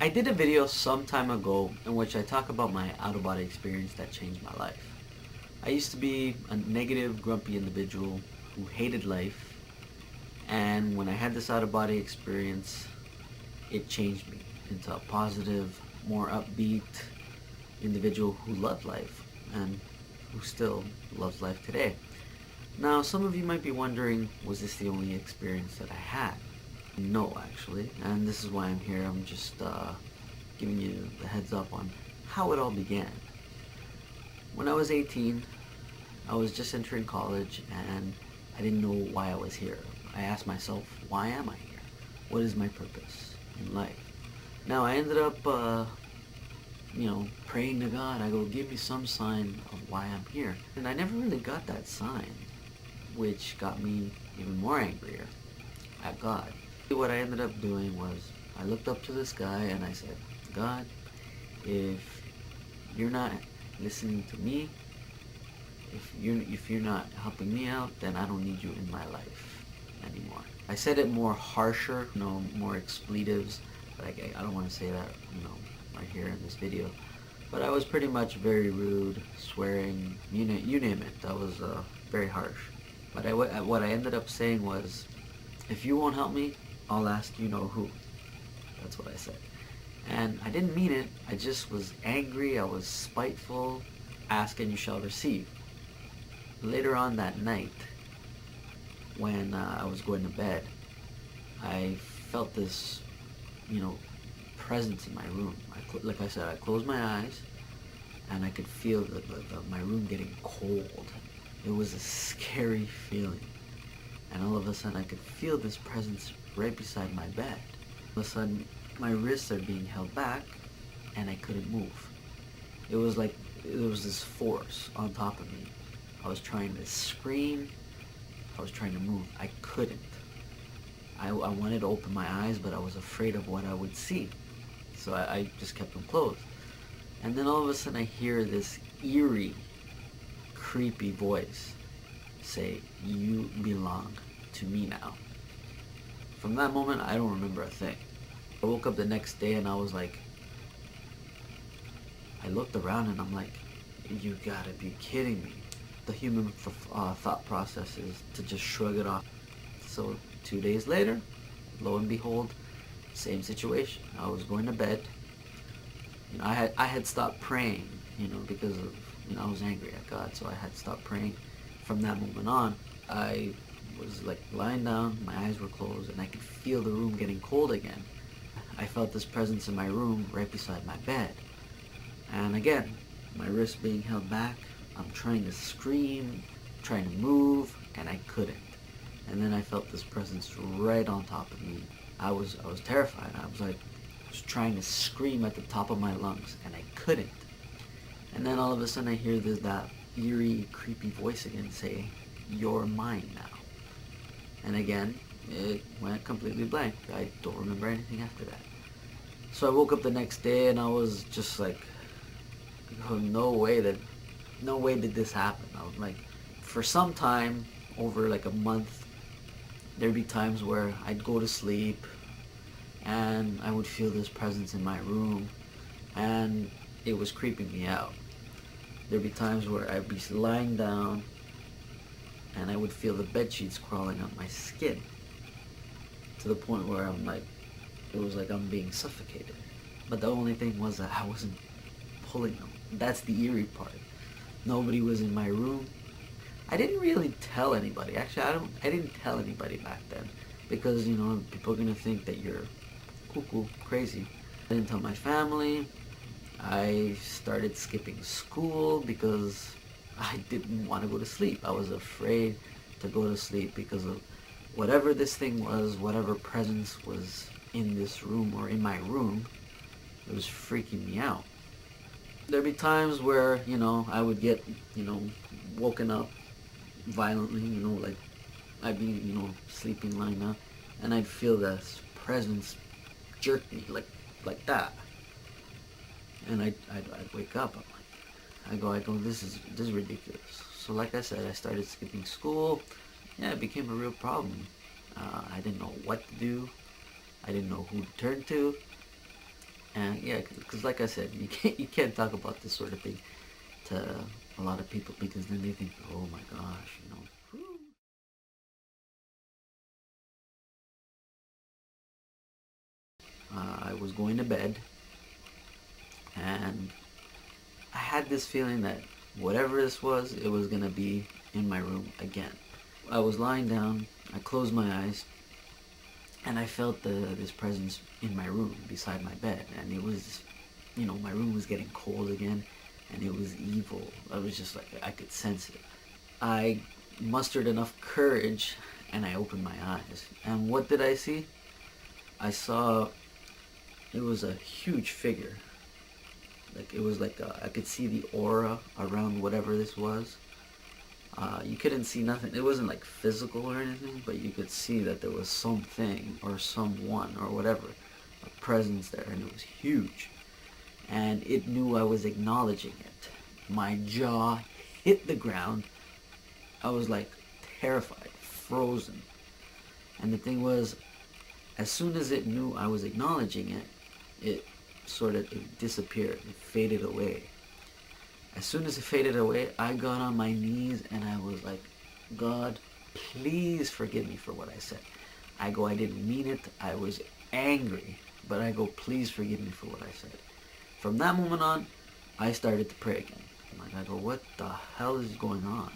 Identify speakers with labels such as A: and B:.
A: I did a video some time ago in which I talk about my out-of-body experience that changed my life. I used to be a negative, grumpy individual who hated life, and when I had this out-of-body experience, it changed me into a positive, more upbeat individual who loved life and who still loves life today. Now, some of you might be wondering, was this the only experience that I had? No, actually, and this is why I'm here. I'm just giving you the heads up on how it all began. When I was 18, I was just entering college and I didn't know why I was here. I asked myself, why am I here? What is my purpose in life? Now, I ended up, praying to God. I go, give me some sign of why I'm here. And I never really got that sign, which got me even more angrier at God. What I ended up doing was I looked up to the sky and I said, God, if you're not listening to me, if you're not helping me out, then I don't need you in my life anymore. I said it more harsher, more expletives, but I don't want to say that, right here in this video. But I was pretty much very rude, swearing, you name it. That was very harsh. But what I ended up saying was, if you won't help me, I'll ask you know who. That's what I said. And I didn't mean it. I just was angry. I was spiteful. Ask and you shall receive. Later on that night, when I was going to bed, I felt this, presence in my room. Like I said, I closed my eyes and I could feel my room getting cold. It was a scary feeling. And all of a sudden I could feel this presence right beside my bed. All of a sudden my wrists are being held back and I couldn't move. It was like there was this force on top of me. I was trying to scream. I was trying to move. I couldn't. I wanted to open my eyes, but I was afraid of what I would see. So I just kept them closed. And then all of a sudden I hear this eerie, creepy voice say, you belong to me now. From that moment, I don't remember a thing. I woke up the next day and I was like, I looked around and I'm like, you gotta be kidding me. The human thought process is to just shrug it off. So 2 days later, lo and behold, same situation. I was going to bed. I had stopped praying, because of, I was angry at God, so I had stopped praying. From that moment on, I was like lying down, my eyes were closed, and I could feel the room getting cold again. I felt this presence in my room right beside my bed. And again, my wrists being held back, I'm trying to scream, trying to move, and I couldn't. And then I felt this presence right on top of me. I was terrified. I was trying to scream at the top of my lungs, and I couldn't. And then all of a sudden I hear that eerie, creepy voice again say, you're mine now. And again, it went completely blank. I don't remember anything after that. So I woke up the next day and I was just like, oh, no way did this happen. I was like, for some time, over like a month, there'd be times where I'd go to sleep and I would feel this presence in my room and it was creeping me out. There'd be times where I'd be lying down and I would feel the bed sheets crawling up my skin to the point where it was like I'm being suffocated. But the only thing was that I wasn't pulling them. That's the eerie part. Nobody was in my room. I didn't really tell anybody. Actually, I didn't tell anybody back then because, people are going to think that you're cuckoo, crazy. I didn't tell my family. I started skipping school because I didn't want to go to sleep. I was afraid to go to sleep because of whatever this thing was, whatever presence was in this room or in my room, it was freaking me out. There'd be times where, I would get, woken up violently, like I'd be, sleeping lying down, and I'd feel this presence jerk me like that. And I'd wake up. I go, this is ridiculous. So like I said, I started skipping school. Yeah, it became a real problem. I didn't know what to do. I didn't know who to turn to. And yeah, because like I said, you can't talk about this sort of thing to a lot of people, because then they think, oh my gosh, you know. I was going to bed, and I had this feeling that whatever this was, it was gonna be in my room again. I was lying down, I closed my eyes, and I felt this presence in my room beside my bed, and it was, you know, my room was getting cold again, and it was evil. I was just like, I could sense it. I mustered enough courage, and I opened my eyes. And what did I see? I saw, it was a huge figure. Like, it was like I could see the aura around whatever this was. You couldn't see nothing. It wasn't like physical or anything, but you could see that there was something or someone or whatever, a presence there, and it was huge. And it knew I was acknowledging it. My jaw hit the ground. I was like terrified, frozen. And the thing was, as soon as it knew I was acknowledging it, it it disappeared. It faded away. As soon as it faded away, I got on my knees and I was like, God, please forgive me for what I said. I didn't mean it. I was angry. But I go, please forgive me for what I said. From that moment on, I started to pray again. Like, I go, what the hell is going on?